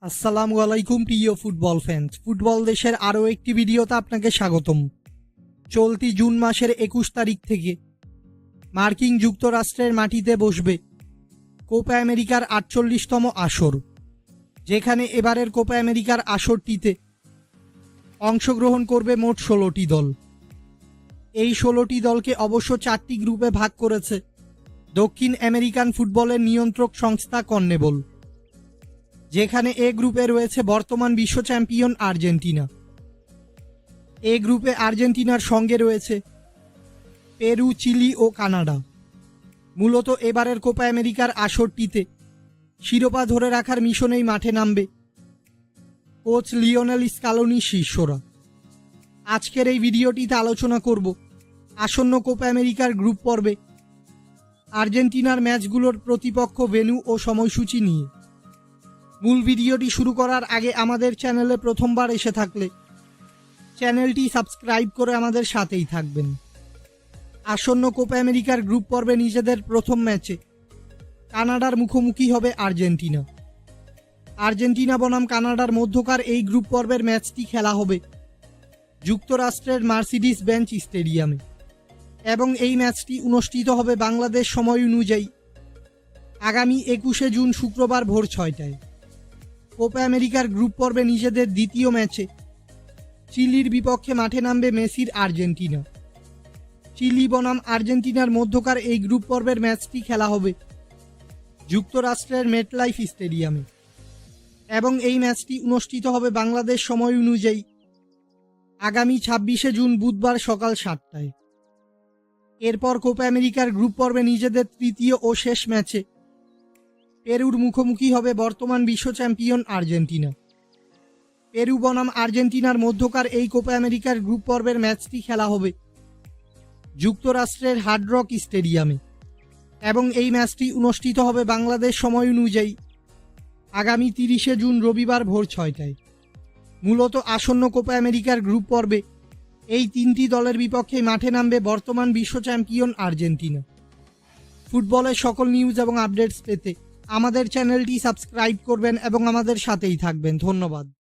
আসসালামু আলাইকুম প্রিয় ফুটবল ফ্যান্স। ফুটবল দেশের আরও একটি ভিডিওতে আপনাকে স্বাগতম। চলতি জুন মাসের 21 তারিখ থেকে মার্কিন যুক্তরাষ্ট্রের মাটিতে বসবে কোপা আমেরিকার 48তম আসর, যেখানে এবারের কোপা আমেরিকার আসরটিতে অংশগ্রহণ করবে মোট 16টি দল। এই 16টি দলকে অবশ্য 4টি গ্রুপে ভাগ করেছে দক্ষিণ আমেরিকান ফুটবলের নিয়ন্ত্রক সংস্থা কনমেবল, যেখানে এ গ্রুপে রয়েছে বর্তমান বিশ্ব চ্যাম্পিয়ন আর্জেন্টিনা। এ গ্রুপে আর্জেন্টিনার সঙ্গে রয়েছে পেরু, চিলি ও কানাডা। মূলত এবারের কোপা আমেরিকার আসরটিতে শিরোপা ধরে রাখার মিশনেই মাঠে নামবে কোচ লিওনেল স্কালোনির শিষ্যরা। আজকের এই ভিডিওটিতে আলোচনা করব আসন্ন কোপা আমেরিকার গ্রুপ পর্বে আর্জেন্টিনার ম্যাচগুলোর প্রতিপক্ষ, ভেন্যু ও সময়সূচি নিয়ে। মূল ভিডিওটি শুরু করার আগে আমাদের চ্যানেলে প্রথমবার এসে থাকলে চ্যানেলটি সাবস্ক্রাইব করে আমাদের সাথেই থাকবেন। আসন্ন কোপা আমেরিকার গ্রুপ পর্বে নিজেদের প্রথম ম্যাচে কানাডার মুখোমুখি হবে আর্জেন্টিনা। আর্জেন্টিনা বনাম কানাডার মধ্যকার এই গ্রুপ পর্বের ম্যাচটি খেলা হবে যুক্তরাষ্ট্রের মার্সিডিস বেঞ্চ স্টেডিয়ামে এবং এই ম্যাচটি অনুষ্ঠিত হবে বাংলাদেশ সময় অনুযায়ী আগামী 21শে জুন শুক্রবার ভোর 6টায়। কোপা আমেরিকার গ্রুপ পর্বে নিজেদের দ্বিতীয় ম্যাচে চিলির বিপক্ষে মাঠে নামবে মেসির আর্জেন্টিনা। চিলি বনাম আর্জেন্টিনার মধ্যকার এই গ্রুপ পর্বের ম্যাচটি খেলা হবে যুক্তরাষ্ট্রের মেটলাইফ স্টেডিয়ামে এবং এই ম্যাচটি অনুষ্ঠিত হবে বাংলাদেশ সময় অনুযায়ী আগামী 26শে জুন বুধবার সকাল 7টায়। এরপর কোপা আমেরিকার গ্রুপ পর্বে নিজেদের তৃতীয় ও শেষ ম্যাচে পেরুর মুখোমুখি হবে বর্তমান বিশ্ব চ্যাম্পিয়ন আর্জেন্টিনা। পেরু বনাম আর্জেন্টিনার মধ্যকার এই কোপা আমেরিকার গ্রুপ পর্বের ম্যাচটি খেলা হবে যুক্তরাষ্ট্রের হার্ড রক স্টেডিয়ামে এবং এই ম্যাচটি অনুষ্ঠিত হবে বাংলাদেশ সময় অনুযায়ী আগামী 30শে জুন রবিবার ভোর 6টায়। মূলত আসন্ন কোপা আমেরিকার গ্রুপ পর্বে এই তিনটি দলের বিপক্ষেই মাঠে নামবে বর্তমান বিশ্ব চ্যাম্পিয়ন আর্জেন্টিনা। ফুটবলের সকল নিউজ এবং আপডেটস পেতে আমাদের চ্যানেলটি সাবস্ক্রাইব করবেন এবং আমাদের সাথেই থাকবেন। ধন্যবাদ।